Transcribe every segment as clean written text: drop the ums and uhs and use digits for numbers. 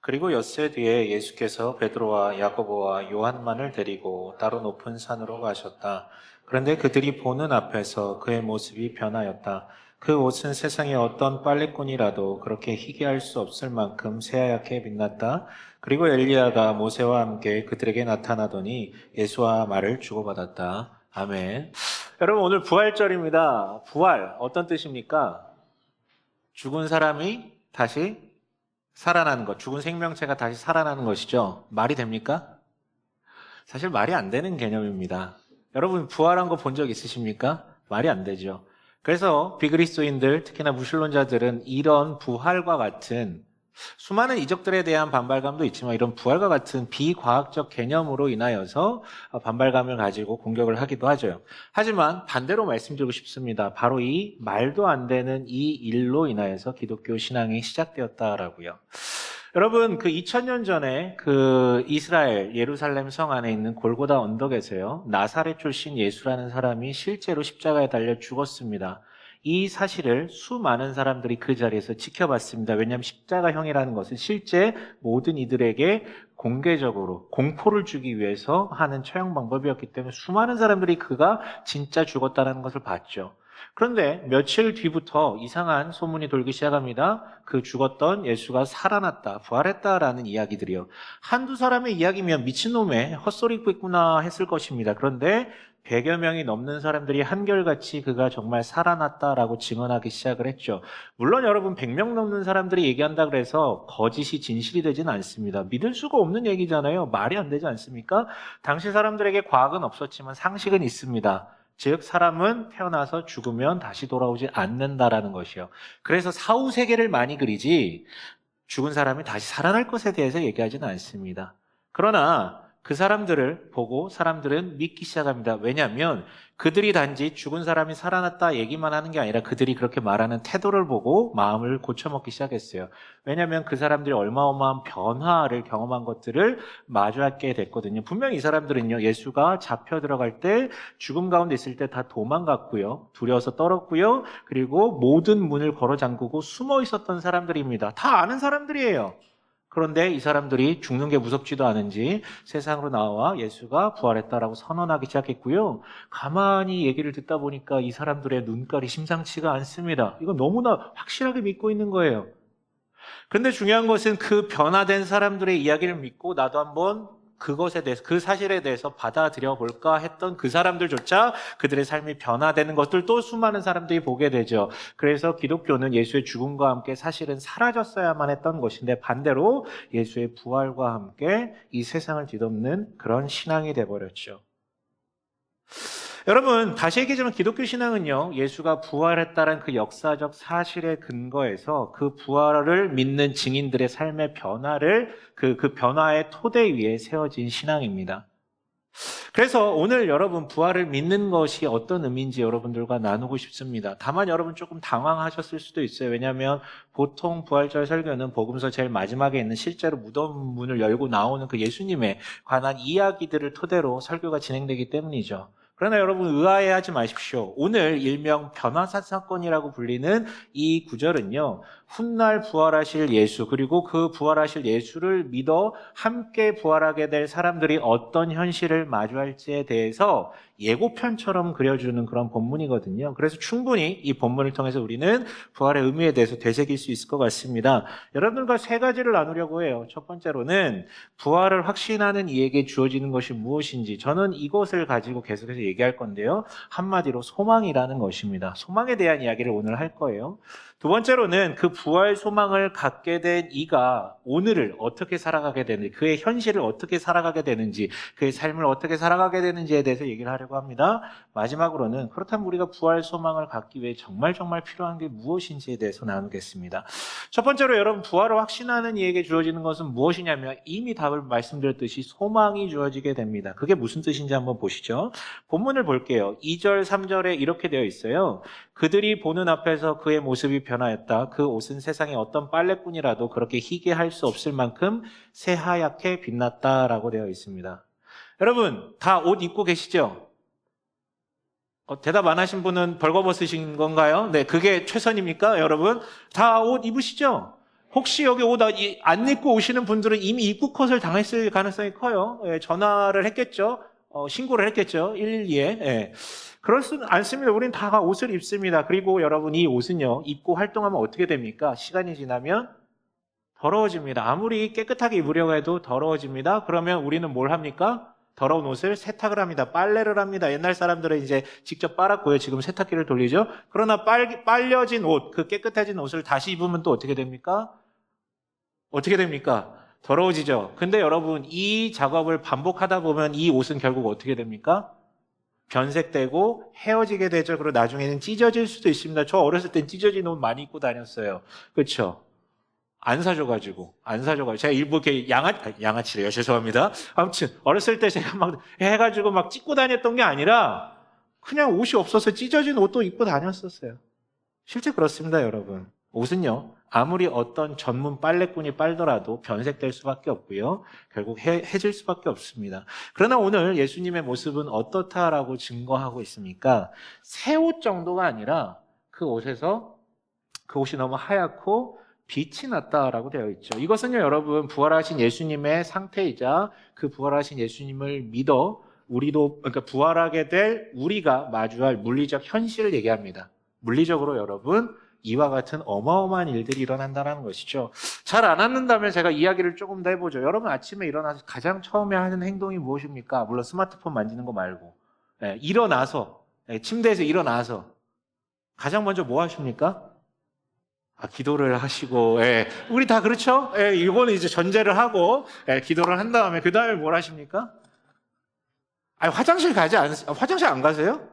그리고 엿새 뒤에 예수께서 베드로와 야고보와 요한만을 데리고 따로 높은 산으로 가셨다. 그런데 그들이 보는 앞에서 그의 모습이 변하였다. 그 옷은 세상의 어떤 빨래꾼이라도 그렇게 희귀할 수 없을 만큼 새하얗게 빛났다. 그리고 엘리야가 모세와 함께 그들에게 나타나더니 예수와 말을 주고받았다. 아멘. 여러분, 오늘 부활절입니다. 부활 어떤 뜻입니까? 죽은 사람이 다시 살아나는 것, 죽은 생명체가 다시 살아나는 것이죠. 말이 됩니까? 사실 말이 안 되는 개념입니다. 여러분 부활한 거 본 적 있으십니까? 말이 안 되죠. 그래서 비그리스도인들, 특히나 무신론자들은 이런 부활과 같은 수많은 이적들에 대한 반발감도 있지만 이런 부활과 같은 비과학적 개념으로 인하여서 반발감을 가지고 공격을 하기도 하죠. 하지만 반대로 말씀드리고 싶습니다. 바로 이 말도 안 되는 이 일로 인하여서 기독교 신앙이 시작되었다라고요. 여러분, 그 2000년 전에 그 이스라엘 예루살렘 성 안에 있는 골고다 언덕에서요, 나사렛 출신 예수라는 사람이 실제로 십자가에 달려 죽었습니다. 이 사실을 수많은 사람들이 그 자리에서 지켜봤습니다. 왜냐하면 십자가형이라는 것은 실제 모든 이들에게 공개적으로 공포를 주기 위해서 하는 처형 방법이었기 때문에 수많은 사람들이 그가 진짜 죽었다는 것을 봤죠. 그런데 며칠 뒤부터 이상한 소문이 돌기 시작합니다. 그 죽었던 예수가 살아났다, 부활했다라는 이야기들이요. 한두 사람의 이야기면 미친놈의 헛소리겠구나 했을 것입니다. 그런데 100여 명이 넘는 사람들이 한결같이 그가 정말 살아났다라고 증언하기 시작을 했죠. 물론 여러분 100명 넘는 사람들이 얘기한다 그래서 거짓이 진실이 되지는 않습니다. 믿을 수가 없는 얘기잖아요. 말이 안 되지 않습니까? 당시 사람들에게 과학은 없었지만 상식은 있습니다. 즉 사람은 태어나서 죽으면 다시 돌아오지 않는다라는 것이요. 그래서 사후세계를 많이 그리지 죽은 사람이 다시 살아날 것에 대해서 얘기하지는 않습니다. 그러나 그 사람들을 보고 사람들은 믿기 시작합니다. 왜냐하면 그들이 단지 죽은 사람이 살아났다 얘기만 하는 게 아니라 그들이 그렇게 말하는 태도를 보고 마음을 고쳐먹기 시작했어요. 왜냐하면 그 사람들이 어마어마한 변화를 경험한 것들을 마주하게 됐거든요. 분명히 이 사람들은요, 예수가 잡혀 들어갈 때 죽음 가운데 있을 때 다 도망갔고요. 두려워서 떨었고요. 그리고 모든 문을 걸어 잠그고 숨어 있었던 사람들입니다. 다 아는 사람들이에요. 그런데 이 사람들이 죽는 게 무섭지도 않은지 세상으로 나와 예수가 부활했다라고 선언하기 시작했고요. 가만히 얘기를 듣다 보니까 이 사람들의 눈깔이 심상치가 않습니다. 이건 너무나 확실하게 믿고 있는 거예요. 그런데 중요한 것은 그 변화된 사람들의 이야기를 믿고 나도 한번 그것에 대해서, 그 사실에 대해서 받아들여 볼까 했던 그 사람들조차 그들의 삶이 변화되는 것들 또 수많은 사람들이 보게 되죠. 그래서 기독교는 예수의 죽음과 함께 사실은 사라졌어야만 했던 것인데 반대로 예수의 부활과 함께 이 세상을 뒤덮는 그런 신앙이 돼버렸죠. 여러분, 다시 얘기하지만 기독교 신앙은요, 예수가 부활했다는 그 역사적 사실에 근거해서 그 부활을 믿는 증인들의 삶의 변화를 그 변화의 토대 위에 세워진 신앙입니다. 그래서 오늘 여러분 부활을 믿는 것이 어떤 의미인지 여러분들과 나누고 싶습니다. 다만 여러분 조금 당황하셨을 수도 있어요. 왜냐하면 보통 부활절 설교는 복음서 제일 마지막에 있는 실제로 무덤 문을 열고 나오는 그 예수님에 관한 이야기들을 토대로 설교가 진행되기 때문이죠. 그러나 여러분 의아해하지 마십시오. 오늘 일명 변화사 사건이라고 불리는 이 구절은요, 훗날 부활하실 예수, 그리고 그 부활하실 예수를 믿어 함께 부활하게 될 사람들이 어떤 현실을 마주할지에 대해서 예고편처럼 그려주는 그런 본문이거든요. 그래서 충분히 이 본문을 통해서 우리는 부활의 의미에 대해서 되새길 수 있을 것 같습니다. 여러분과 세 가지를 나누려고 해요. 첫 번째로는 부활을 확신하는 이에게 주어지는 것이 무엇인지, 저는 이것을 가지고 계속해서 얘기할 건데요. 한마디로 소망이라는 것입니다. 소망에 대한 이야기를 오늘 할 거예요. 두 번째로는 그 부활 소망을 갖게 된 이가 오늘을 어떻게 살아가게 되는지, 그의 현실을 어떻게 살아가게 되는지, 그의 삶을 어떻게 살아가게 되는지에 대해서 얘기를 하려고 합니다. 마지막으로는 그렇다면 우리가 부활 소망을 갖기 위해 정말 필요한 게 무엇인지에 대해서 나누겠습니다. 첫 번째로 여러분, 부활을 확신하는 이에게 주어지는 것은 무엇이냐면 이미 답을 말씀드렸듯이 소망이 주어지게 됩니다. 그게 무슨 뜻인지 한번 보시죠. 본문을 볼게요. 2절, 3절에 이렇게 되어 있어요. 그들이 보는 앞에서 그의 모습이 변하였다. 그 옷은 세상의 어떤 빨래꾼이라도 그렇게 희귀할 수 없을 만큼 새하얗게 빛났다라고 되어 있습니다. 여러분, 다 옷 입고 계시죠? 대답 안 하신 분은 벌거벗으신 건가요? 네, 그게 최선입니까, 여러분? 다 옷 입으시죠? 혹시 여기 안 입고 오시는 분들은 이미 입국 컷을 당했을 가능성이 커요. 예, 전화를 했겠죠. 신고를 했겠죠. 112에. 예. 그럴 수는 않습니다. 우린 다 옷을 입습니다. 그리고 여러분 이 옷은요. 입고 활동하면 어떻게 됩니까? 시간이 지나면 더러워집니다. 아무리 깨끗하게 입으려고 해도 더러워집니다. 그러면 우리는 뭘 합니까? 더러운 옷을 세탁을 합니다. 빨래를 합니다. 옛날 사람들은 이제 직접 빨았고요. 지금 세탁기를 돌리죠. 그러나 빨려진 옷, 그 깨끗해진 옷을 다시 입으면 또 어떻게 됩니까? 어떻게 됩니까? 더러워지죠. 근데 여러분 이 작업을 반복하다 보면 이 옷은 결국 어떻게 됩니까? 변색되고 헤어지게 되죠. 그리고 나중에는 찢어질 수도 있습니다. 저 어렸을 땐 찢어진 옷 많이 입고 다녔어요. 그렇죠? 안 사줘가지고. 제가 일부 이렇게 양아치래요. 죄송합니다. 아무튼, 어렸을 때 제가 막 해가지고 막 찢고 다녔던 게 아니라 그냥 옷이 없어서 찢어진 옷도 입고 다녔었어요. 실제 그렇습니다, 여러분. 옷은요, 아무리 어떤 전문 빨래꾼이 빨더라도 변색될 수밖에 없고요. 결국 해질 수밖에 없습니다. 그러나 오늘 예수님의 모습은 어떻다라고 증거하고 있습니까? 새 옷 정도가 아니라 그 옷이 너무 하얗고 빛이 났다라고 되어 있죠. 이것은요, 여러분, 부활하신 예수님의 상태이자 그 부활하신 예수님을 믿어 그러니까 부활하게 될 우리가 마주할 물리적 현실을 얘기합니다. 물리적으로 여러분, 이와 같은 어마어마한 일들이 일어난다는 것이죠. 잘 안 앉는다면 제가 이야기를 조금 더 해보죠. 여러분 아침에 일어나서 가장 처음에 하는 행동이 무엇입니까? 물론 스마트폰 만지는 거 말고. 침대에서 일어나서 가장 먼저 뭐 하십니까? 기도를 하시고, 우리 다 그렇죠? 이거는 이제 전제를 하고, 기도를 한 다음에, 그 다음에 뭘 하십니까? 화장실 안 가세요?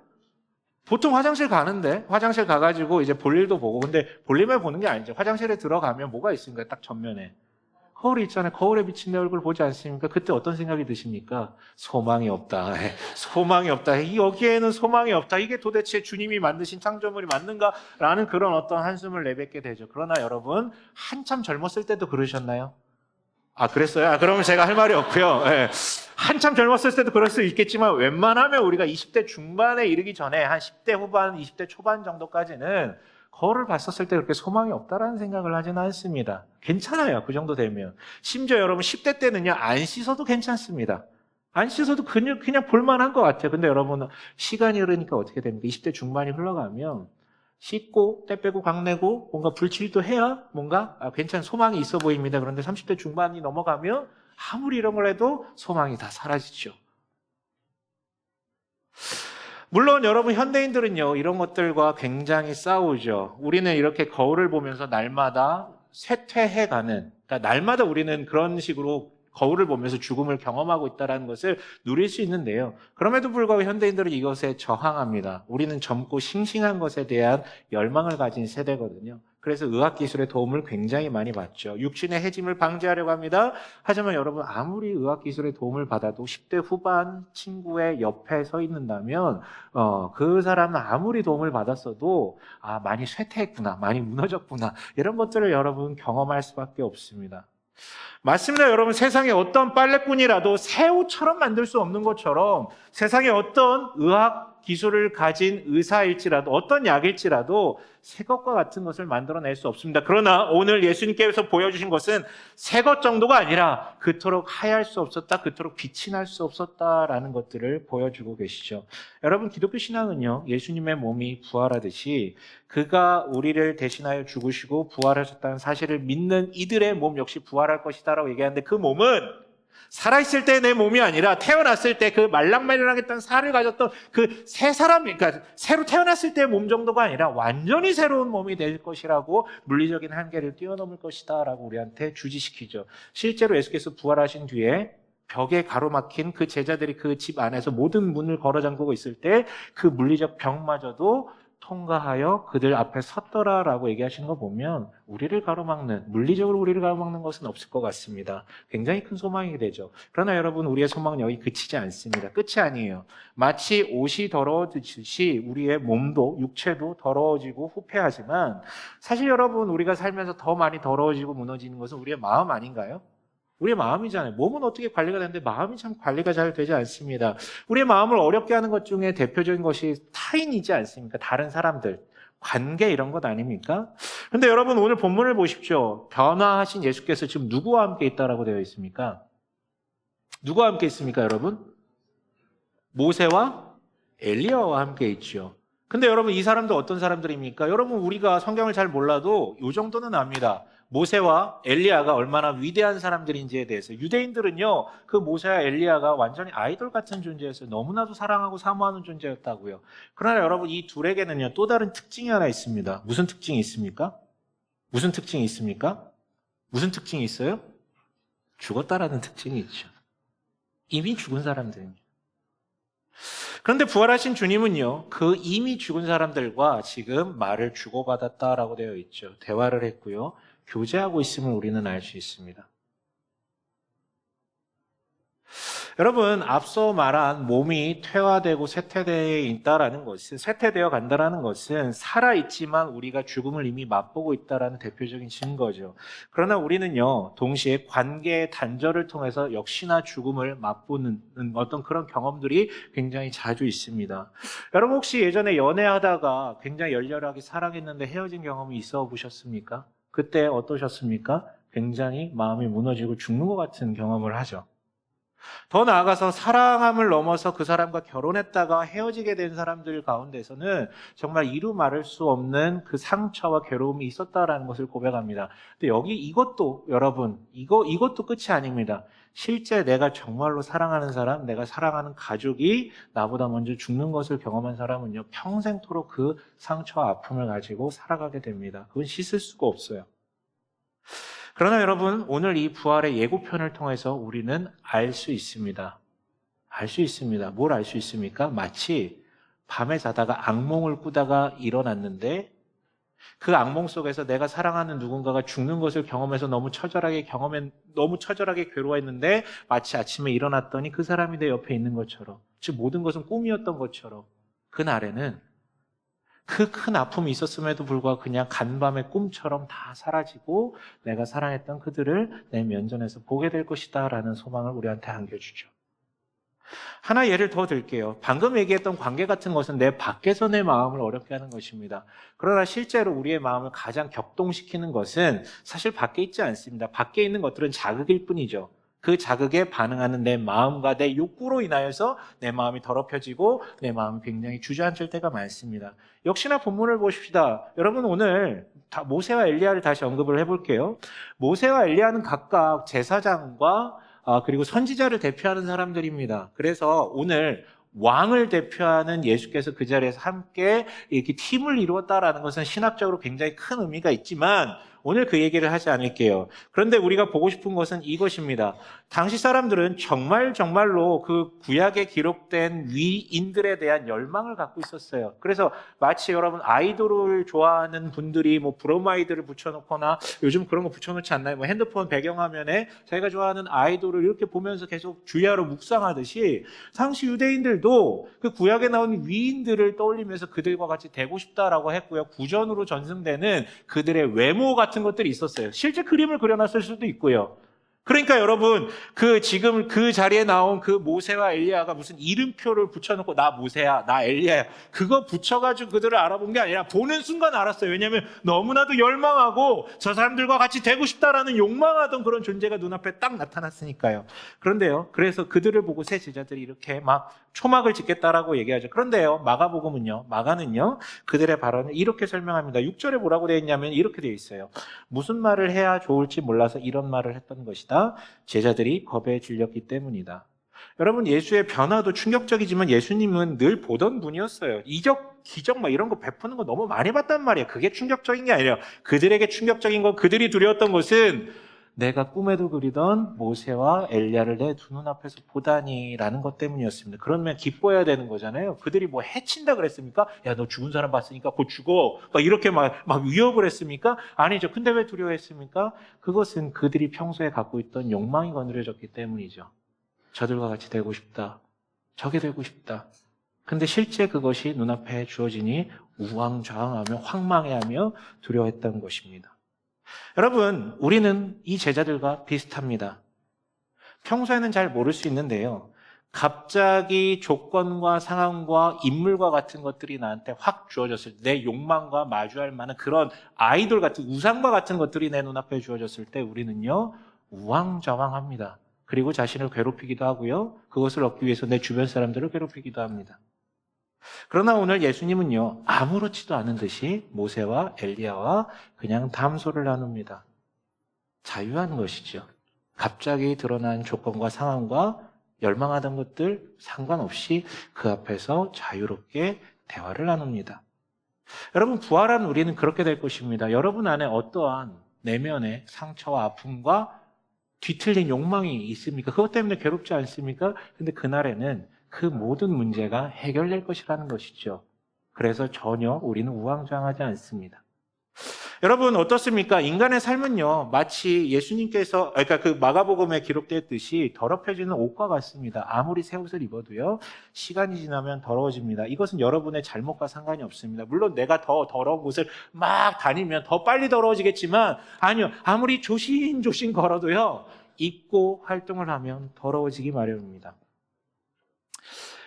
보통 화장실 가는데, 화장실 가가지고 이제 볼일도 보고, 근데 볼일만 보는 게 아니죠. 화장실에 들어가면 뭐가 있습니까? 딱 전면에. 거울이 있잖아요. 거울에 비친 내 얼굴 보지 않습니까? 그때 어떤 생각이 드십니까? 소망이 없다. 소망이 없다. 여기에는 소망이 없다. 이게 도대체 주님이 만드신 창조물이 맞는가? 라는 그런 어떤 한숨을 내뱉게 되죠. 그러나 여러분, 한참 젊었을 때도 그러셨나요? 그랬어요? 그러면 제가 할 말이 없고요. 한참 젊었을 때도 그럴 수 있겠지만 웬만하면 우리가 20대 중반에 이르기 전에 한 10대 후반, 20대 초반 정도까지는 거울을 봤었을 때 그렇게 소망이 없다라는 생각을 하지는 않습니다. 괜찮아요. 그 정도 되면. 심지어 여러분 10대 때는요. 안 씻어도 괜찮습니다. 안 씻어도 그냥 볼만한 것 같아요. 근데 여러분 시간이 흐르니까 어떻게 됩니까? 20대 중반이 흘러가면 씻고 때 빼고 광내고 뭔가 불칠도 해야 뭔가 괜찮은 소망이 있어 보입니다. 그런데 30대 중반이 넘어가면 아무리 이런 걸 해도 소망이 다 사라지죠. 물론 여러분 현대인들은요 이런 것들과 굉장히 싸우죠. 우리는 이렇게 거울을 보면서 날마다 쇠퇴해가는, 그러니까 날마다 우리는 그런 식으로 거울을 보면서 죽음을 경험하고 있다는 것을 누릴 수 있는데요. 그럼에도 불구하고 현대인들은 이것에 저항합니다. 우리는 젊고 싱싱한 것에 대한 열망을 가진 세대거든요. 그래서 의학기술의 도움을 굉장히 많이 받죠. 육신의 해짐을 방지하려고 합니다. 하지만 여러분 아무리 의학기술의 도움을 받아도 10대 후반 친구의 옆에 서 있는다면 그 사람은 아무리 도움을 받았어도 많이 쇠퇴했구나, 많이 무너졌구나 이런 것들을 여러분 경험할 수밖에 없습니다. 맞습니다. 여러분 세상에 어떤 빨래꾼이라도 새 옷처럼 만들 수 없는 것처럼 세상에 어떤 의학 기술을 가진 의사일지라도 어떤 약일지라도 새 것과 같은 것을 만들어낼 수 없습니다. 그러나 오늘 예수님께서 보여주신 것은 새 것 정도가 아니라 그토록 하얄 수 없었다, 그토록 빛이 날 수 없었다라는 것들을 보여주고 계시죠. 여러분 기독교 신앙은요 예수님의 몸이 부활하듯이 그가 우리를 대신하여 죽으시고 부활하셨다는 사실을 믿는 이들의 몸 역시 부활할 것이다라고 얘기하는데 그 몸은 살아있을 때 내 몸이 아니라 태어났을 때 그 말랑말랑했던 살을 가졌던 그 새 사람, 그러니까 새로 태어났을 때의 몸 정도가 아니라 완전히 새로운 몸이 될 것이라고 물리적인 한계를 뛰어넘을 것이다 라고 우리한테 주지시키죠. 실제로 예수께서 부활하신 뒤에 벽에 가로막힌 그 제자들이 그 집 안에서 모든 문을 걸어 잠그고 있을 때 그 물리적 벽마저도 통과하여 그들 앞에 섰더라라고 얘기하시는 거 보면 물리적으로 우리를 가로막는 것은 없을 것 같습니다. 굉장히 큰 소망이 되죠. 그러나 여러분 우리의 소망은 여기 그치지 않습니다. 끝이 아니에요. 마치 옷이 더러워지듯이 우리의 몸도 육체도 더러워지고 후패하지만 사실 여러분 우리가 살면서 더 많이 더러워지고 무너지는 것은 우리의 마음 아닌가요? 우리의 마음이잖아요. 몸은 어떻게 관리가 되는데 마음이 참 관리가 잘 되지 않습니다. 우리의 마음을 어렵게 하는 것 중에 대표적인 것이 타인이지 않습니까? 다른 사람들. 관계 이런 것 아닙니까? 근데 여러분 오늘 본문을 보십시오. 변화하신 예수께서 지금 누구와 함께 있다라고 되어 있습니까? 누구와 함께 있습니까, 여러분? 모세와 엘리야와 함께 있죠. 근데 여러분 이 사람들 어떤 사람들입니까? 여러분 우리가 성경을 잘 몰라도 이 정도는 압니다. 모세와 엘리야가 얼마나 위대한 사람들인지에 대해서. 유대인들은요, 그 모세와 엘리야가 완전히 아이돌 같은 존재였어요. 너무나도 사랑하고 사모하는 존재였다고요. 그러나 여러분 이 둘에게는요, 또 다른 특징이 하나 있습니다. 무슨 특징이 있습니까? 무슨 특징이 있습니까? 무슨 특징이 있어요? 죽었다라는 특징이 있죠. 이미 죽은 사람들입니다. 그런데 부활하신 주님은요, 그 이미 죽은 사람들과 지금 말을 주고받았다라고 되어 있죠. 대화를 했고요. 교제하고 있음을 우리는 알 수 있습니다. 여러분, 앞서 말한 몸이 퇴화되고 쇠퇴되어 있다라는 것은, 쇠퇴되어 간다라는 것은 살아있지만 우리가 죽음을 이미 맛보고 있다라는 대표적인 증거죠. 그러나 우리는요, 동시에 관계의 단절을 통해서 역시나 죽음을 맛보는 어떤 그런 경험들이 굉장히 자주 있습니다. 여러분 혹시 예전에 연애하다가 굉장히 열렬하게 사랑했는데 헤어진 경험이 있어 보셨습니까? 그때 어떠셨습니까? 굉장히 마음이 무너지고 죽는 것 같은 경험을 하죠. 더 나아가서 사랑함을 넘어서 그 사람과 결혼했다가 헤어지게 된 사람들 가운데서는 정말 이루 말할 수 없는 그 상처와 괴로움이 있었다라는 것을 고백합니다. 근데 여기 이것도 여러분, 이것도 끝이 아닙니다. 실제 내가 정말로 사랑하는 사람, 내가 사랑하는 가족이 나보다 먼저 죽는 것을 경험한 사람은요, 평생토록 그 상처와 아픔을 가지고 살아가게 됩니다. 그건 씻을 수가 없어요. 그러나 여러분, 오늘 이 부활의 예고편을 통해서 우리는 알 수 있습니다. 알 수 있습니다. 뭘 알 수 있습니까? 마치 밤에 자다가 악몽을 꾸다가 일어났는데 그 악몽 속에서 내가 사랑하는 누군가가 죽는 것을 경험해서 너무 처절하게 괴로워했는데 마치 아침에 일어났더니 그 사람이 내 옆에 있는 것처럼, 즉 모든 것은 꿈이었던 것처럼 그날에는 그 큰 아픔이 있었음에도 불구하고 그냥 간밤의 꿈처럼 다 사라지고 내가 사랑했던 그들을 내 면전에서 보게 될 것이다 라는 소망을 우리한테 안겨주죠. 하나 예를 더 들게요. 방금 얘기했던 관계 같은 것은 내 밖에서 내 마음을 어렵게 하는 것입니다. 그러나 실제로 우리의 마음을 가장 격동시키는 것은 사실 밖에 있지 않습니다. 밖에 있는 것들은 자극일 뿐이죠. 그 자극에 반응하는 내 마음과 내 욕구로 인하여서 내 마음이 더럽혀지고 내 마음이 굉장히 주저앉을 때가 많습니다. 역시나 본문을 보십시다. 여러분 오늘 모세와 엘리야를 다시 언급을 해볼게요. 모세와 엘리야는 각각 제사장과 그리고 선지자를 대표하는 사람들입니다. 그래서 오늘 왕을 대표하는 예수께서 그 자리에서 함께 이렇게 팀을 이루었다라는 것은 신학적으로 굉장히 큰 의미가 있지만 오늘 그 얘기를 하지 않을게요. 그런데 우리가 보고 싶은 것은 이것입니다. 당시 사람들은 정말로 그 구약에 기록된 위인들에 대한 열망을 갖고 있었어요. 그래서 마치 여러분 아이돌을 좋아하는 분들이 뭐 브로마이드를 붙여놓거나 요즘 그런 거 붙여놓지 않나요? 뭐 핸드폰 배경화면에 자기가 좋아하는 아이돌을 이렇게 보면서 계속 주야로 묵상하듯이 당시 유대인들도 그 구약에 나온 위인들을 떠올리면서 그들과 같이 되고 싶다라고 했고요. 구전으로 전승되는 그들의 외모 같은 것들이 있었어요. 실제 그림을 그려놨을 수도 있고요. 그러니까 여러분, 지금 그 자리에 나온 그 모세와 엘리야가 무슨 이름표를 붙여놓고 나 모세야, 나 엘리야야. 그거 붙여가지고 그들을 알아본 게 아니라 보는 순간 알았어요. 왜냐하면 너무나도 열망하고 저 사람들과 같이 되고 싶다라는 욕망하던 그런 존재가 눈앞에 딱 나타났으니까요. 그런데요, 그래서 그들을 보고 새 제자들이 이렇게 막 초막을 짓겠다라고 얘기하죠. 그런데요, 마가는요, 그들의 발언을 이렇게 설명합니다. 6절에 뭐라고 되어 있냐면 이렇게 되어 있어요. 무슨 말을 해야 좋을지 몰라서 이런 말을 했던 것이다. 제자들이 겁에 질렸기 때문이다. 여러분 예수의 변화도 충격적이지만 예수님은 늘 보던 분이었어요. 이적, 기적 막 이런 거 베푸는 거 너무 많이 봤단 말이에요. 그게 충격적인 게 아니라 그들에게 충격적인 건 그들이 두려웠던 것은 내가 꿈에도 그리던 모세와 엘리야를 내 두 눈앞에서 보다니라는 것 때문이었습니다. 그러면 기뻐해야 되는 거잖아요. 그들이 뭐 해친다 그랬습니까? 야, 너 죽은 사람 봤으니까 곧 죽어. 막 이렇게 막 위협을 했습니까? 아니죠. 근데 왜 두려워했습니까? 그것은 그들이 평소에 갖고 있던 욕망이 건드려졌기 때문이죠. 저들과 같이 되고 싶다. 저게 되고 싶다. 근데 실제 그것이 눈앞에 주어지니 우왕좌왕하며 황망해하며 두려워했던 것입니다. 여러분, 우리는 이 제자들과 비슷합니다. 평소에는 잘 모를 수 있는데요. 갑자기 조건과 상황과 인물과 같은 것들이 나한테 확 주어졌을 때, 내 욕망과 마주할 만한 그런 아이돌 같은 우상과 같은 것들이 내 눈앞에 주어졌을 때 우리는요 우왕좌왕합니다. 그리고 자신을 괴롭히기도 하고요. 그것을 얻기 위해서 내 주변 사람들을 괴롭히기도 합니다. 그러나 오늘 예수님은요 아무렇지도 않은 듯이 모세와 엘리야와 그냥 담소를 나눕니다. 자유한 것이죠. 갑자기 드러난 조건과 상황과 열망하던 것들 상관없이 그 앞에서 자유롭게 대화를 나눕니다. 여러분, 부활한 우리는 그렇게 될 것입니다. 여러분 안에 어떠한 내면의 상처와 아픔과 뒤틀린 욕망이 있습니까? 그것 때문에 괴롭지 않습니까? 근데 그날에는 그 모든 문제가 해결될 것이라는 것이죠. 그래서 전혀 우리는 우왕좌왕하지 않습니다. 여러분 어떻습니까? 인간의 삶은요 마치 예수님께서 그러니까 그 마가복음에 기록되었듯이 더럽혀지는 옷과 같습니다. 아무리 새 옷을 입어도요 시간이 지나면 더러워집니다. 이것은 여러분의 잘못과 상관이 없습니다. 물론 내가 더 더러운 곳을 막 다니면 더 빨리 더러워지겠지만 아니요, 아무리 조심조심 걸어도요 입고 활동을 하면 더러워지기 마련입니다.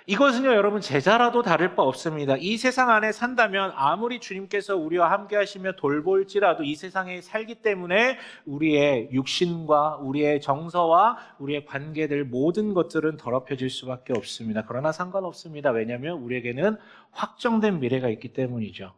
이것은요 여러분 제자라도 다를 바 없습니다. 이 세상 안에 산다면 아무리 주님께서 우리와 함께 하시며 돌볼지라도 이 세상에 살기 때문에 우리의 육신과 우리의 정서와 우리의 관계들 모든 것들은 더럽혀질 수밖에 없습니다. 그러나 상관없습니다. 왜냐하면 우리에게는 확정된 미래가 있기 때문이죠.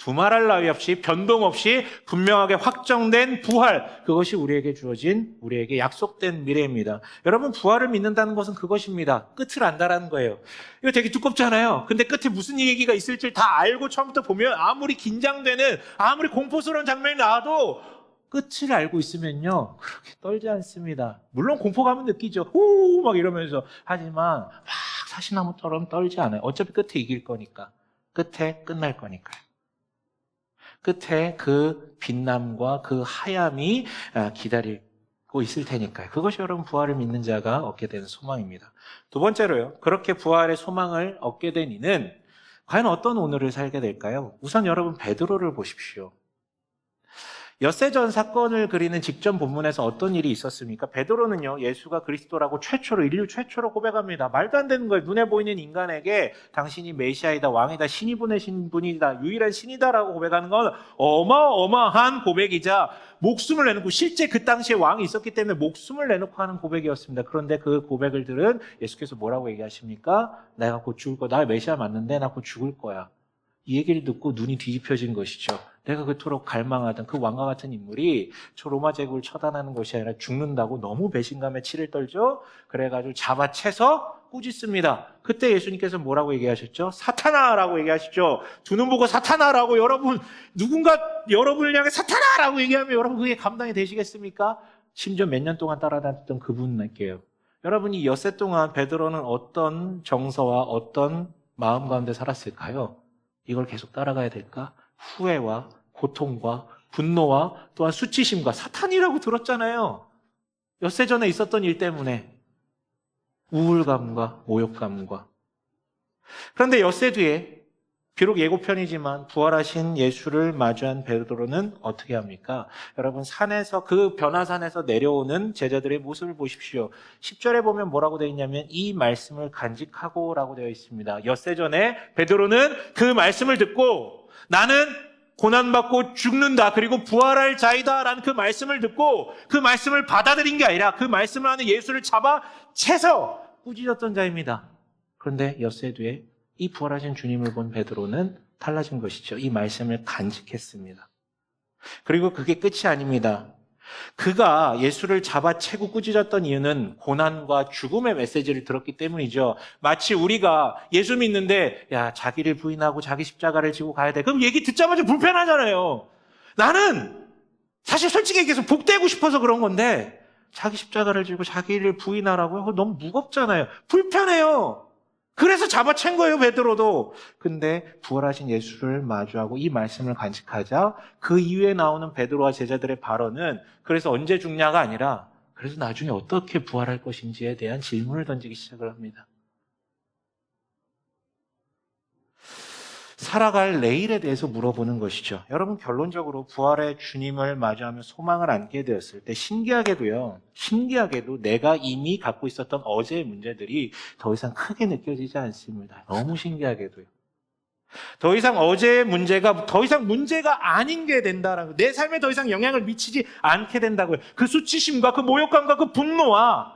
두말할 나위 없이 변동 없이 분명하게 확정된 부활, 그것이 우리에게 주어진 우리에게 약속된 미래입니다. 여러분 부활을 믿는다는 것은 그것입니다. 끝을 안다라는 거예요. 이거 되게 두껍잖아요. 근데 끝에 무슨 얘기가 있을지 다 알고 처음부터 보면 아무리 긴장되는 아무리 공포스러운 장면이 나와도 끝을 알고 있으면요 그렇게 떨지 않습니다. 물론 공포감은 느끼죠. 오 막 이러면서. 하지만 막 사시나무처럼 떨지 않아요. 어차피 끝에 이길 거니까. 끝에 끝날 거니까요. 끝에 그 빛남과 그 하얌이 기다리고 있을 테니까요. 그것이 여러분 부활을 믿는 자가 얻게 되는 소망입니다. 두 번째로요. 그렇게 부활의 소망을 얻게 된 이는 과연 어떤 오늘을 살게 될까요? 우선 여러분 베드로를 보십시오. 엿새전 사건을 그리는 직전 본문에서 어떤 일이 있었습니까? 베드로는요 예수가 그리스도라고 인류 최초로 고백합니다. 말도 안 되는 거예요. 눈에 보이는 인간에게 당신이 메시아이다, 왕이다, 신이 보내신 분이다, 유일한 신이다라고 고백하는 건 어마어마한 고백이자 목숨을 내놓고, 실제 그 당시에 왕이 있었기 때문에 목숨을 내놓고 하는 고백이었습니다. 그런데 그 고백을 들은 예수께서 뭐라고 얘기하십니까? 내가 곧 죽을 거야. 나 메시아 맞는데 나 곧 죽을 거야. 이 얘기를 듣고 눈이 뒤집혀진 것이죠. 내가 그토록 갈망하던 그 왕과 같은 인물이 저 로마 제국을 처단하는 것이 아니라 죽는다고 너무 배신감에 치를 떨죠. 그래가지고 잡아채서 꾸짖습니다. 그때 예수님께서 뭐라고 얘기하셨죠? 사탄아라고 얘기하시죠. 두 눈 보고 사탄아라고. 여러분 누군가 여러분을 향해 사탄아라고 얘기하면 여러분 그게 감당이 되시겠습니까? 심지어 몇 년 동안 따라다녔던 그분에게요. 여러분이 엿새 동안 베드로는 어떤 정서와 어떤 마음 가운데 살았을까요? 이걸 계속 따라가야 될까? 후회와 고통과 분노와 또한 수치심과 사탄이라고 들었잖아요. 엿새 전에 있었던 일 때문에 우울감과 모욕감과. 그런데 엿새 뒤에 비록 예고편이지만 부활하신 예수를 마주한 베드로는 어떻게 합니까? 여러분 산에서 그 변화산에서 내려오는 제자들의 모습을 보십시오. 10절에 보면 뭐라고 되어 있냐면 이 말씀을 간직하고 라고 되어 있습니다. 엿새 전에 베드로는 그 말씀을 듣고 나는 고난받고 죽는다 그리고 부활할 자이다 라는 그 말씀을 듣고 그 말씀을 받아들인 게 아니라 그 말씀을 하는 예수를 잡아 채서 꾸짖었던 자입니다. 그런데 엿새 뒤에 이 부활하신 주님을 본 베드로는 달라진 것이죠. 이 말씀을 간직했습니다. 그리고 그게 끝이 아닙니다. 그가 예수를 잡아채고 꾸짖었던 이유는 고난과 죽음의 메시지를 들었기 때문이죠. 마치 우리가 예수 믿는데 야 자기를 부인하고 자기 십자가를 지고 가야 돼. 그럼 얘기 듣자마자 불편하잖아요. 나는 사실 솔직히 얘기해서 복되고 싶어서 그런 건데 자기 십자가를 지고 자기를 부인하라고요? 그거 너무 무겁잖아요. 불편해요. 그래서 잡아챈 거예요, 베드로도. 근데 부활하신 예수를 마주하고 이 말씀을 간직하자 그 이후에 나오는 베드로와 제자들의 발언은 그래서 언제 죽냐가 아니라 그래서 나중에 어떻게 부활할 것인지에 대한 질문을 던지기 시작을 합니다. 살아갈 내일에 대해서 물어보는 것이죠. 여러분, 결론적으로 부활의 주님을 마주하며 소망을 안게 되었을 때 신기하게도 내가 이미 갖고 있었던 어제의 문제들이 더 이상 크게 느껴지지 않습니다. 너무 신기하게도요. 더 이상 어제의 문제가 더 이상 문제가 아닌 게 된다라고, 내 삶에 더 이상 영향을 미치지 않게 된다고요. 그 수치심과 그 모욕감과 그 분노와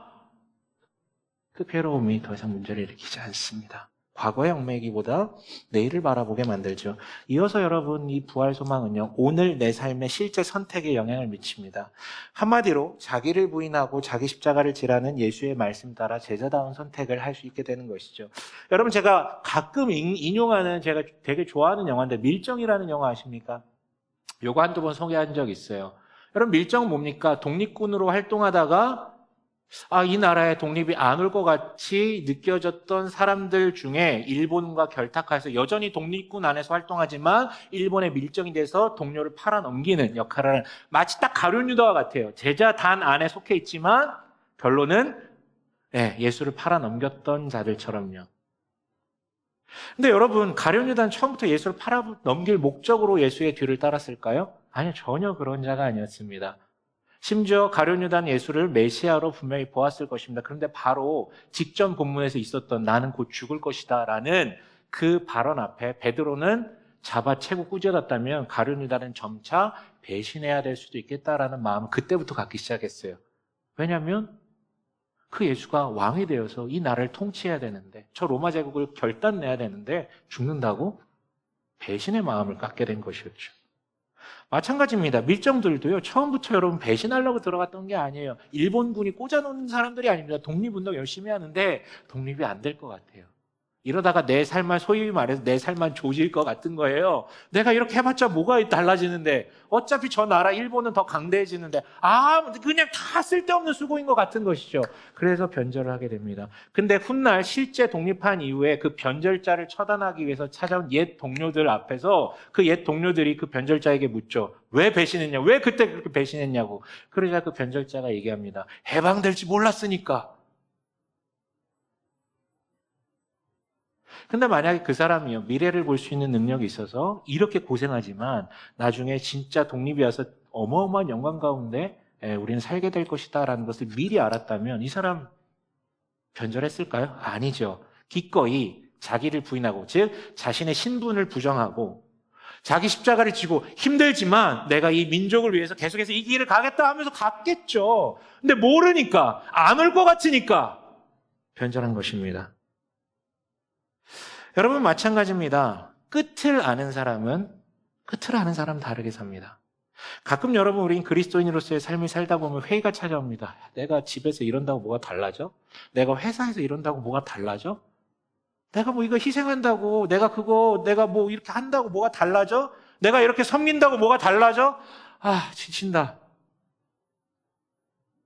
그 괴로움이 더 이상 문제를 일으키지 않습니다. 과거의 얽매이기보다 내일을 바라보게 만들죠. 이어서 여러분, 이 부활 소망은요, 오늘 내 삶의 실제 선택에 영향을 미칩니다. 한마디로 자기를 부인하고 자기 십자가를 지라는 예수의 말씀 따라 제자다운 선택을 할 수 있게 되는 것이죠. 여러분, 제가 가끔 인용하는, 제가 되게 좋아하는 영화인데 밀정이라는 영화 아십니까? 요거 한두 번 소개한 적 있어요. 여러분, 밀정은 뭡니까? 독립군으로 활동하다가 이 나라의 독립이 안 올 것 같이 느껴졌던 사람들 중에 일본과 결탁해서 여전히 독립군 안에서 활동하지만 일본의 밀정이 돼서 동료를 팔아넘기는 역할을 하는, 마치 딱 가룟유다와 같아요. 제자단 안에 속해 있지만 결론은 예수를 팔아넘겼던 자들처럼요. 근데 여러분, 가룟유다는 처음부터 예수를 팔아넘길 목적으로 예수의 뒤를 따랐을까요? 아니요, 전혀 그런 자가 아니었습니다. 심지어 가룟유다는 예수를 메시아로 분명히 보았을 것입니다. 그런데 바로 직전 본문에서 있었던 나는 곧 죽을 것이다 라는 그 발언 앞에 베드로는 잡아채고 꾸짖었다면 가룟유다는 점차 배신해야 될 수도 있겠다라는 마음을 그때부터 갖기 시작했어요. 왜냐하면 그 예수가 왕이 되어서 이 나라를 통치해야 되는데, 저 로마 제국을 결단내야 되는데 죽는다고 배신의 마음을 갖게 된 것이었죠. 마찬가지입니다. 밀정들도요, 처음부터 여러분 배신하려고 들어갔던 게 아니에요. 일본군이 꽂아놓는 사람들이 아닙니다. 독립운동 열심히 하는데 독립이 안 될 것 같아요. 이러다가 내 삶만, 소위 말해서 내 삶만 조질 것 같은 거예요. 내가 이렇게 해봤자 뭐가 달라지는데, 어차피 저 나라 일본은 더 강대해지는데, 그냥 다 쓸데없는 수고인 것 같은 것이죠. 그래서 변절을 하게 됩니다. 근데 훗날 실제 독립한 이후에 그 변절자를 처단하기 위해서 찾아온 옛 동료들 앞에서 그 옛 동료들이 그 변절자에게 묻죠. 왜 배신했냐? 왜 그때 그렇게 배신했냐고. 그러자 그 변절자가 얘기합니다. 해방될지 몰랐으니까. 근데 만약에 그 사람이요, 미래를 볼 수 있는 능력이 있어서 이렇게 고생하지만 나중에 진짜 독립이 와서 어마어마한 영광 가운데 우리는 살게 될 것이다 라는 것을 미리 알았다면 이 사람 변절했을까요? 아니죠. 기꺼이 자기를 부인하고, 즉 자신의 신분을 부정하고 자기 십자가를 지고 힘들지만 내가 이 민족을 위해서 계속해서 이 길을 가겠다 하면서 갔겠죠. 근데 모르니까, 안 올 것 같으니까 변절한 것입니다. 여러분, 마찬가지입니다. 끝을 아는 사람 다르게 삽니다. 가끔 여러분, 우린 그리스도인으로서의 삶을 살다 보면 회의가 찾아옵니다. 내가 집에서 이런다고 뭐가 달라져? 내가 회사에서 이런다고 뭐가 달라져? 내가 뭐 이거 희생한다고, 내가 뭐 이렇게 한다고 뭐가 달라져? 내가 이렇게 섬긴다고 뭐가 달라져? 지친다.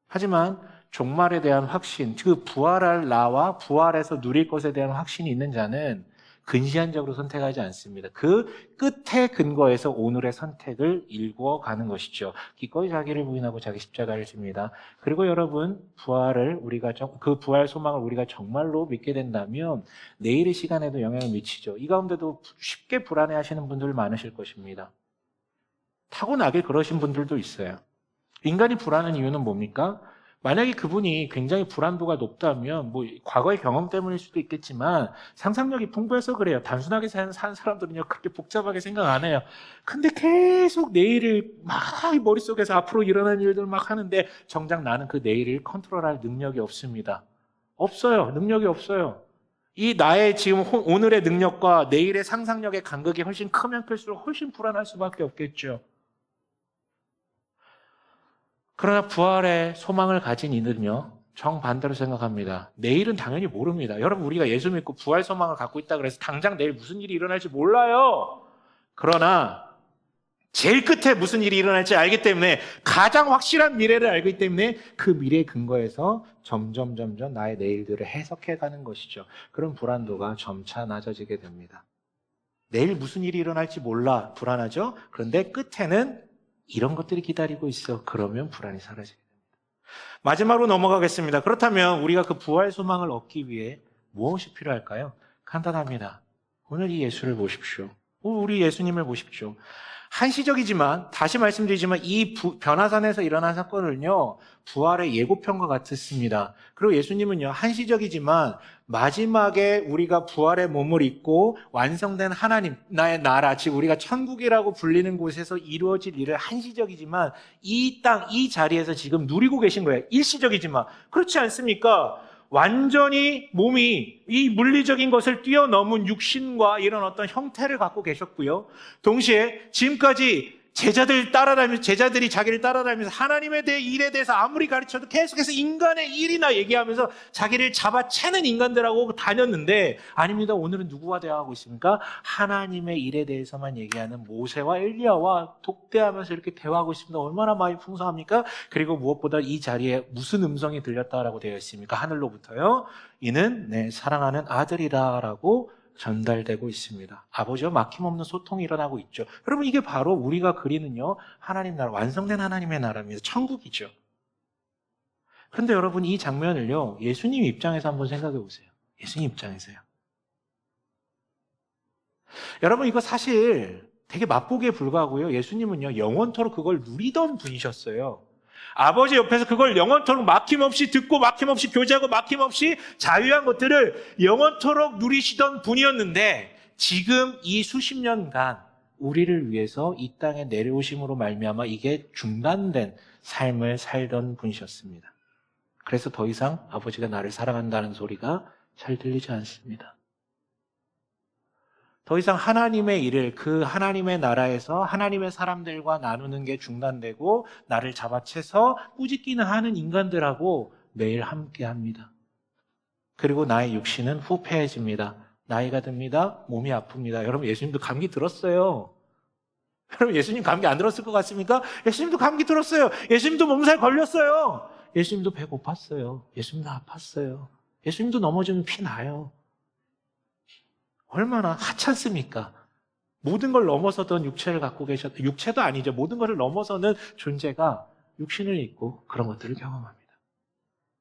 하지만 종말에 대한 확신, 그 부활할 나와 부활해서 누릴 것에 대한 확신이 있는 자는 근시안적으로 선택하지 않습니다. 그 끝에 근거해서 오늘의 선택을 일궈가는 것이죠. 기꺼이 자기를 부인하고 자기 십자가를 집니다. 그리고 여러분, 그 부활 소망을 우리가 정말로 믿게 된다면 내일의 시간에도 영향을 미치죠. 이 가운데도 쉽게 불안해하시는 분들 많으실 것입니다. 타고나길 그러신 분들도 있어요. 인간이 불안한 이유는 뭡니까? 만약에 그분이 굉장히 불안도가 높다면 과거의 경험 때문일 수도 있겠지만 상상력이 풍부해서 그래요. 단순하게 사는 사람들은요, 그렇게 복잡하게 생각 안 해요. 근데 계속 내일을 막 머릿속에서 앞으로 일어날 일들 막 하는데 정작 나는 그 내일을 컨트롤할 능력이 없습니다. 없어요. 능력이 없어요. 이 나의 지금 오늘의 능력과 내일의 상상력의 간극이 훨씬 크면 클수록 훨씬 불안할 수밖에 없겠죠. 그러나 부활의 소망을 가진 이들은요, 정반대로 생각합니다. 내일은 당연히 모릅니다. 여러분, 우리가 예수 믿고 부활 소망을 갖고 있다 그래서 당장 내일 무슨 일이 일어날지 몰라요. 그러나 제일 끝에 무슨 일이 일어날지 알기 때문에, 가장 확실한 미래를 알기 때문에 그 미래에 근거해서 점점 나의 내일들을 해석해가는 것이죠. 그런 불안도가 점차 낮아지게 됩니다. 내일 무슨 일이 일어날지 몰라, 불안하죠? 그런데 끝에는 이런 것들이 기다리고 있어. 그러면 불안이 사라지게 됩니다. 마지막으로 넘어가겠습니다. 그렇다면 우리가 그 부활 소망을 얻기 위해 무엇이 필요할까요? 간단합니다. 오늘 이 예수를 보십시오. 우리 예수님을 보십시오. 한시적이지만 다시 말씀드리지만 이 변화산에서 일어난 사건을요 부활의 예고편과 같았습니다. 그리고 예수님은요 한시적이지만 마지막에 우리가 부활의 몸을 입고 완성된 하나님 나의 나라 즉 우리가 천국이라고 불리는 곳에서 이루어질 일을 한시적이지만 이 땅 이 자리에서 지금 누리고 계신 거예요. 일시적이지만 그렇지 않습니까? 완전히 몸이 이 물리적인 것을 뛰어넘은 육신과 이런 어떤 형태를 갖고 계셨고요. 동시에 지금까지 제자들이 자기를 따라다니면서 하나님에 대해 일에 대해서 아무리 가르쳐도 계속해서 인간의 일이나 얘기하면서 자기를 잡아채는 인간들하고 다녔는데 아닙니다. 오늘은 누구와 대화하고 있습니까? 하나님의 일에 대해서만 얘기하는 모세와 엘리야와 독대하면서 이렇게 대화하고 있습니다. 얼마나 마음이 풍성합니까? 그리고 무엇보다 이 자리에 무슨 음성이 들렸다라고 되어 있습니까? 하늘로부터요. 이는 내 사랑하는 아들이라라고 전달되고 있습니다. 아버지와 막힘없는 소통이 일어나고 있죠. 여러분 이게 바로 우리가 그리는요 하나님 나라, 완성된 하나님의 나라입니다. 천국이죠. 그런데 여러분 이 장면을요 예수님 입장에서 한번 생각해 보세요. 예수님 입장에서요. 여러분 이거 사실 되게 맛보기에 불과하고요. 예수님은요 영원토록 그걸 누리던 분이셨어요. 아버지 옆에서 그걸 영원토록 막힘없이 듣고 막힘없이 교제하고 막힘없이 자유한 것들을 영원토록 누리시던 분이었는데 지금 이 수십 년간 우리를 위해서 이 땅에 내려오심으로 말미암아 이게 중단된 삶을 살던 분이셨습니다. 그래서 더 이상 아버지가 나를 사랑한다는 소리가 잘 들리지 않습니다. 더 이상 하나님의 일을 그 하나님의 나라에서 하나님의 사람들과 나누는 게 중단되고 나를 잡아채서 꾸짖기는 하는 인간들하고 매일 함께합니다. 그리고 나의 육신은 후패해집니다. 나이가 듭니다. 몸이 아픕니다. 여러분 예수님도 감기 들었어요. 여러분 예수님 감기 안 들었을 것 같습니까? 예수님도 감기 들었어요. 예수님도 몸살 걸렸어요. 예수님도 배고팠어요. 예수님도 아팠어요. 예수님도 넘어지면 피 나요. 얼마나 하찮습니까? 모든 걸 넘어서던 육체를 갖고 계셨던, 육체도 아니죠. 모든 것을 넘어서는 존재가 육신을 입고 그런 것들을 경험합니다.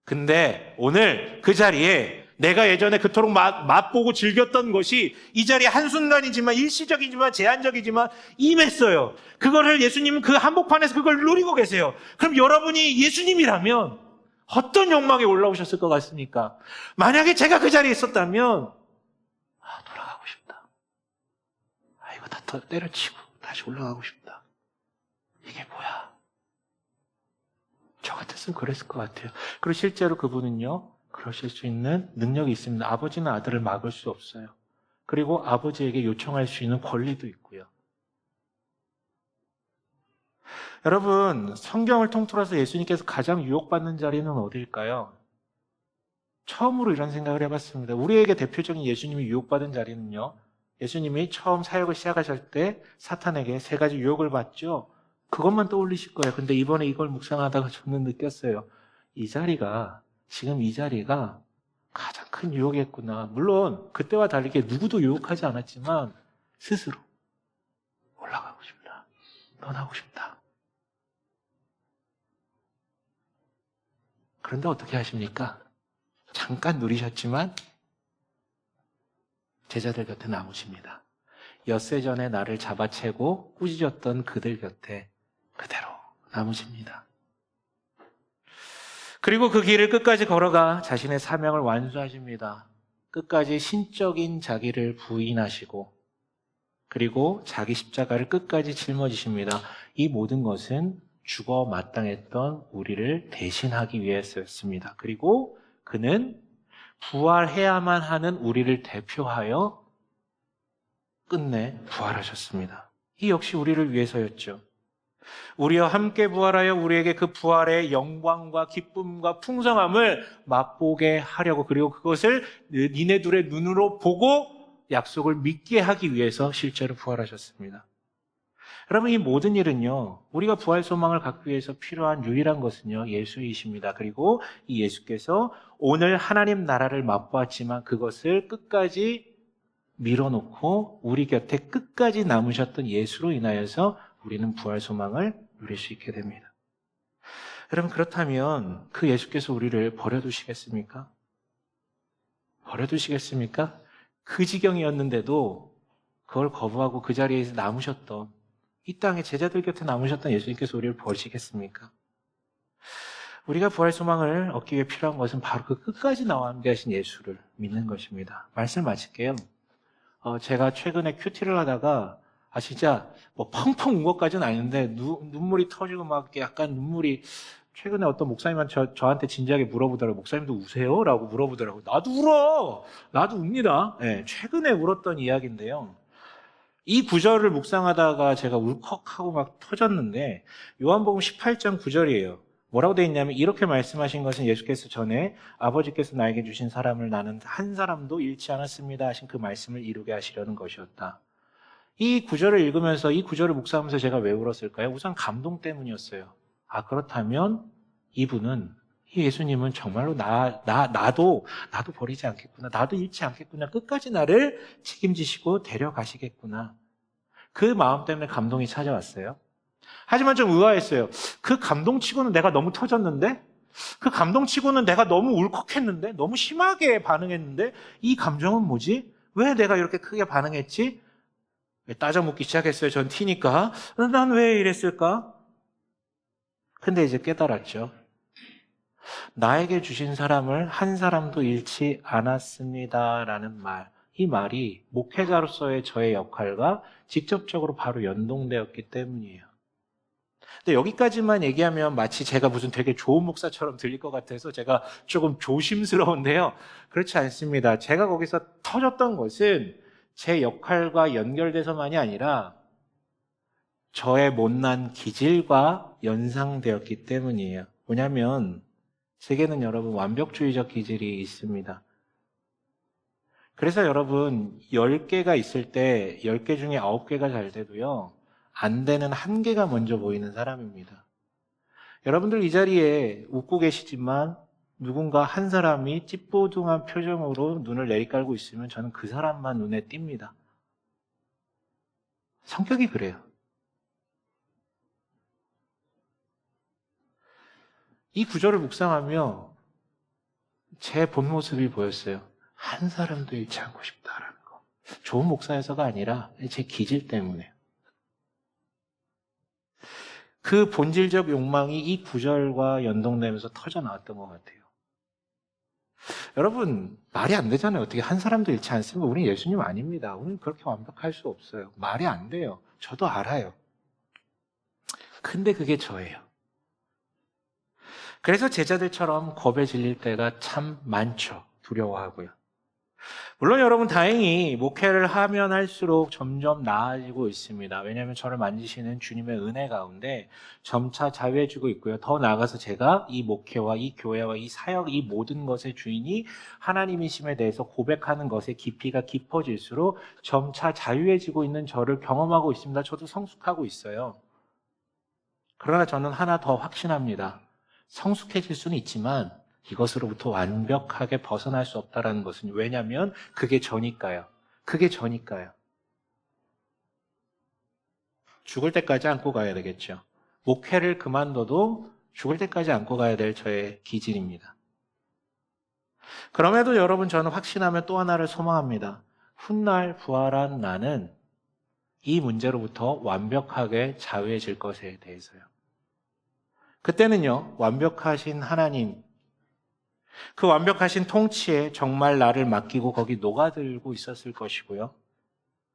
근데 오늘 그 자리에 내가 예전에 그토록 맛보고 즐겼던 것이 이 자리에 한순간이지만 일시적이지만 제한적이지만 임했어요. 그거를 예수님은 그 한복판에서 그걸 누리고 계세요. 그럼 여러분이 예수님이라면 어떤 욕망에 올라오셨을 것 같습니까? 만약에 제가 그 자리에 있었다면 돌아가고 싶다. 이거 다 때려치고 다시 올라가고 싶다. 이게 뭐야? 저 같았으면 그랬을 것 같아요. 그리고 실제로 그분은요, 그러실 수 있는 능력이 있습니다. 아버지는 아들을 막을 수 없어요. 그리고 아버지에게 요청할 수 있는 권리도 있고요. 여러분, 성경을 통틀어서 예수님께서 가장 유혹받는 자리는 어디일까요? 처음으로 이런 생각을 해봤습니다. 우리에게 대표적인 예수님이 유혹받은 자리는요, 예수님이 처음 사역을 시작하실 때 사탄에게 3가지 유혹을 받죠. 그것만 떠올리실 거예요. 근데 이번에 이걸 묵상하다가 저는 느꼈어요. 지금 이 자리가 가장 큰 유혹이었구나. 물론 그때와 다르게 누구도 유혹하지 않았지만 스스로 올라가고 싶다. 떠나고 싶다. 그런데 어떻게 하십니까? 잠깐 누리셨지만 제자들 곁에 남으십니다. 엿새 전에 나를 잡아채고 꾸짖었던 그들 곁에 그대로 남으십니다. 그리고 그 길을 끝까지 걸어가 자신의 사명을 완수하십니다. 끝까지 신적인 자기를 부인하시고 그리고 자기 십자가를 끝까지 짊어지십니다. 이 모든 것은 죽어 마땅했던 우리를 대신하기 위해서였습니다. 그리고 그는 부활해야만 하는 우리를 대표하여 끝내 부활하셨습니다. 이 역시 우리를 위해서였죠. 우리와 함께 부활하여 우리에게 그 부활의 영광과 기쁨과 풍성함을 맛보게 하려고 그리고 그것을 니네들의 눈으로 보고 약속을 믿게 하기 위해서 실제로 부활하셨습니다. 여러분 이 모든 일은요 우리가 부활 소망을 갖기 위해서 필요한 유일한 것은요 예수이십니다. 그리고 이 예수께서 오늘 하나님 나라를 맛보았지만 그것을 끝까지 밀어놓고 우리 곁에 끝까지 남으셨던 예수로 인하여서 우리는 부활 소망을 누릴 수 있게 됩니다. 여러분 그렇다면 그 예수께서 우리를 버려두시겠습니까? 버려두시겠습니까? 그 지경이었는데도 그걸 거부하고 그 자리에서 남으셨던, 이 땅에 제자들 곁에 남으셨던 예수님께서 우리를 버리시겠습니까? 우리가 부활 소망을 얻기 위해 필요한 것은 바로 그 끝까지 나와 함께 하신 예수를 믿는 것입니다. 말씀 마칠게요. 제가 최근에 큐티를 하다가 진짜 뭐 펑펑 운 것까지는 아닌데 눈물이 터지고 막 약간 눈물이, 최근에 어떤 목사님한테 저한테 진지하게 물어보더라고요. 목사님도 우세요? 라고 물어보더라고요. 나도 울어! 나도 웁니다. 네, 최근에 울었던 이야기인데요. 이 구절을 묵상하다가 제가 울컥하고 막 터졌는데, 요한복음 18장 9절이에요. 뭐라고 되어 있냐면, 이렇게 말씀하신 것은 예수께서 전에 아버지께서 나에게 주신 사람을 나는 한 사람도 잃지 않았습니다 하신 그 말씀을 이루게 하시려는 것이었다. 이 구절을 읽으면서, 이 구절을 묵상하면서 제가 왜 울었을까요? 우선 감동 때문이었어요. 그렇다면 이분은, 이 예수님은 정말로 나도 버리지 않겠구나. 나도 잃지 않겠구나. 끝까지 나를 책임지시고 데려가시겠구나. 그 마음 때문에 감동이 찾아왔어요. 하지만 좀 의아했어요. 그 감동치고는 내가 너무 터졌는데? 그 감동치고는 내가 너무 울컥했는데? 너무 심하게 반응했는데? 이 감정은 뭐지? 왜 내가 이렇게 크게 반응했지? 따져 묻기 시작했어요. 전 티니까. 난 왜 이랬을까? 근데 이제 깨달았죠. 나에게 주신 사람을 한 사람도 잃지 않았습니다라는 말, 이 말이 목회자로서의 저의 역할과 직접적으로 바로 연동되었기 때문이에요. 근데 여기까지만 얘기하면 마치 제가 무슨 되게 좋은 목사처럼 들릴 것 같아서 제가 조금 조심스러운데요. 그렇지 않습니다. 제가 거기서 터졌던 것은 제 역할과 연결돼서만이 아니라 저의 못난 기질과 연상되었기 때문이에요. 뭐냐면 세계는 여러분 완벽주의적 기질이 있습니다. 그래서 여러분 10개가 있을 때 10개 중에 9개가 잘 돼도요, 안 되는 1개가 먼저 보이는 사람입니다. 여러분들 이 자리에 웃고 계시지만 누군가 한 사람이 찌뿌둥한 표정으로 눈을 내리깔고 있으면 저는 그 사람만 눈에 띕니다. 성격이 그래요. 이 구절을 묵상하며 제 본 모습이 보였어요. 한 사람도 잃지 않고 싶다라는 거. 좋은 목사여서가 아니라 제 기질 때문에. 그 본질적 욕망이 이 구절과 연동되면서 터져 나왔던 것 같아요. 여러분, 말이 안 되잖아요. 어떻게 한 사람도 잃지 않습니까? 우리는 예수님 아닙니다. 우리는 그렇게 완벽할 수 없어요. 말이 안 돼요. 저도 알아요. 근데 그게 저예요. 그래서 제자들처럼 겁에 질릴 때가 참 많죠. 두려워하고요. 물론 여러분 다행히 목회를 하면 할수록 점점 나아지고 있습니다. 왜냐하면 저를 만지시는 주님의 은혜 가운데 점차 자유해지고 있고요. 더 나아가서 제가 이 목회와 이 교회와 이 사역, 이 모든 것의 주인이 하나님이심에 대해서 고백하는 것의 깊이가 깊어질수록 점차 자유해지고 있는 저를 경험하고 있습니다. 저도 성숙하고 있어요. 그러나 저는 하나 더 확신합니다. 성숙해질 수는 있지만 이것으로부터 완벽하게 벗어날 수 없다는 것은, 왜냐하면 그게 저니까요. 그게 저니까요. 죽을 때까지 안고 가야 되겠죠. 목회를 그만둬도 죽을 때까지 안고 가야 될 저의 기질입니다. 그럼에도 여러분, 저는 확신하며 또 하나를 소망합니다. 훗날 부활한 나는 이 문제로부터 완벽하게 자유해질 것에 대해서요. 그때는요, 완벽하신 하나님, 그 완벽하신 통치에 정말 나를 맡기고 거기 녹아들고 있었을 것이고요.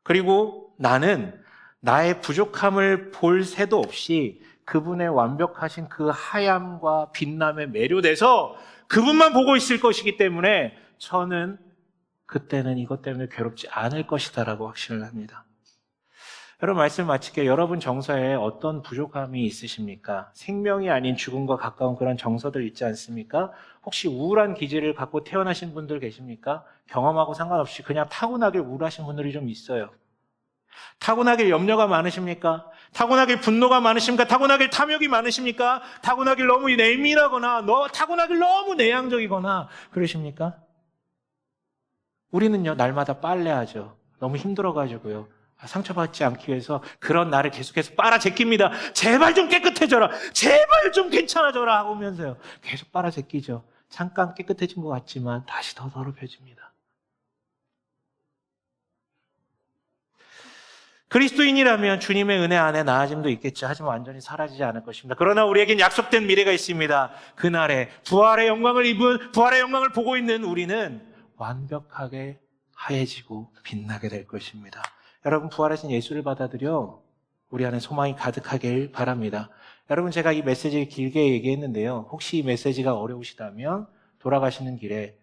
그리고 나는 나의 부족함을 볼 새도 없이 그분의 완벽하신 그 하얌과 빛남에 매료돼서 그분만 보고 있을 것이기 때문에 저는 그때는 이것 때문에 괴롭지 않을 것이다라고 확신을 합니다. 여러분, 말씀 마칠게요. 여러분 정서에 어떤 부족함이 있으십니까? 생명이 아닌 죽음과 가까운 그런 정서들 있지 않습니까? 혹시 우울한 기질을 갖고 태어나신 분들 계십니까? 경험하고 상관없이 그냥 타고나게 우울하신 분들이 좀 있어요. 타고나길 염려가 많으십니까? 타고나길 분노가 많으십니까? 타고나길 탐욕이 많으십니까? 타고나길 너무 내밀하거나 타고나길 너무 내향적이거나 그러십니까? 우리는요, 날마다 빨래하죠. 너무 힘들어가지고요. 상처받지 않기 위해서 그런 나를 계속해서 빨아제낍니다. 제발 좀 깨끗해져라. 제발 좀 괜찮아져라 하면서요. 계속 빨아제끼죠. 잠깐 깨끗해진 것 같지만 다시 더 더럽혀집니다. 그리스도인이라면 주님의 은혜 안에 나아짐도 있겠죠. 하지만 완전히 사라지지 않을 것입니다. 그러나 우리에겐 약속된 미래가 있습니다. 그날에 부활의 영광을 보고 있는 우리는 완벽하게 하얘지고 빛나게 될 것입니다. 여러분, 부활하신 예수를 받아들여 우리 안에 소망이 가득하길 바랍니다. 여러분, 제가 이 메시지 길게 얘기했는데요. 혹시 이 메시지가 어려우시다면 돌아가시는 길에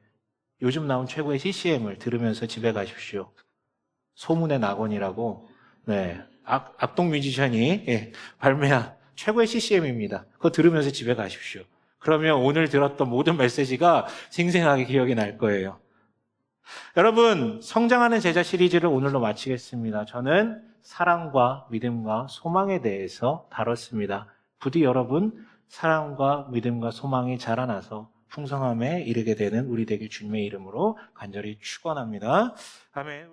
요즘 나온 최고의 CCM을 들으면서 집에 가십시오. 소문의 낙원이라고, 네, 악동 뮤지션이 발매한 최고의 CCM입니다. 그거 들으면서 집에 가십시오. 그러면 오늘 들었던 모든 메시지가 생생하게 기억이 날 거예요. 여러분, 성장하는 제자 시리즈를 오늘로 마치겠습니다. 저는 사랑과 믿음과 소망에 대해서 다뤘습니다. 부디 여러분, 사랑과 믿음과 소망이 자라나서 풍성함에 이르게 되는 우리 되게 주님의 이름으로 간절히 축원합니다. 아멘.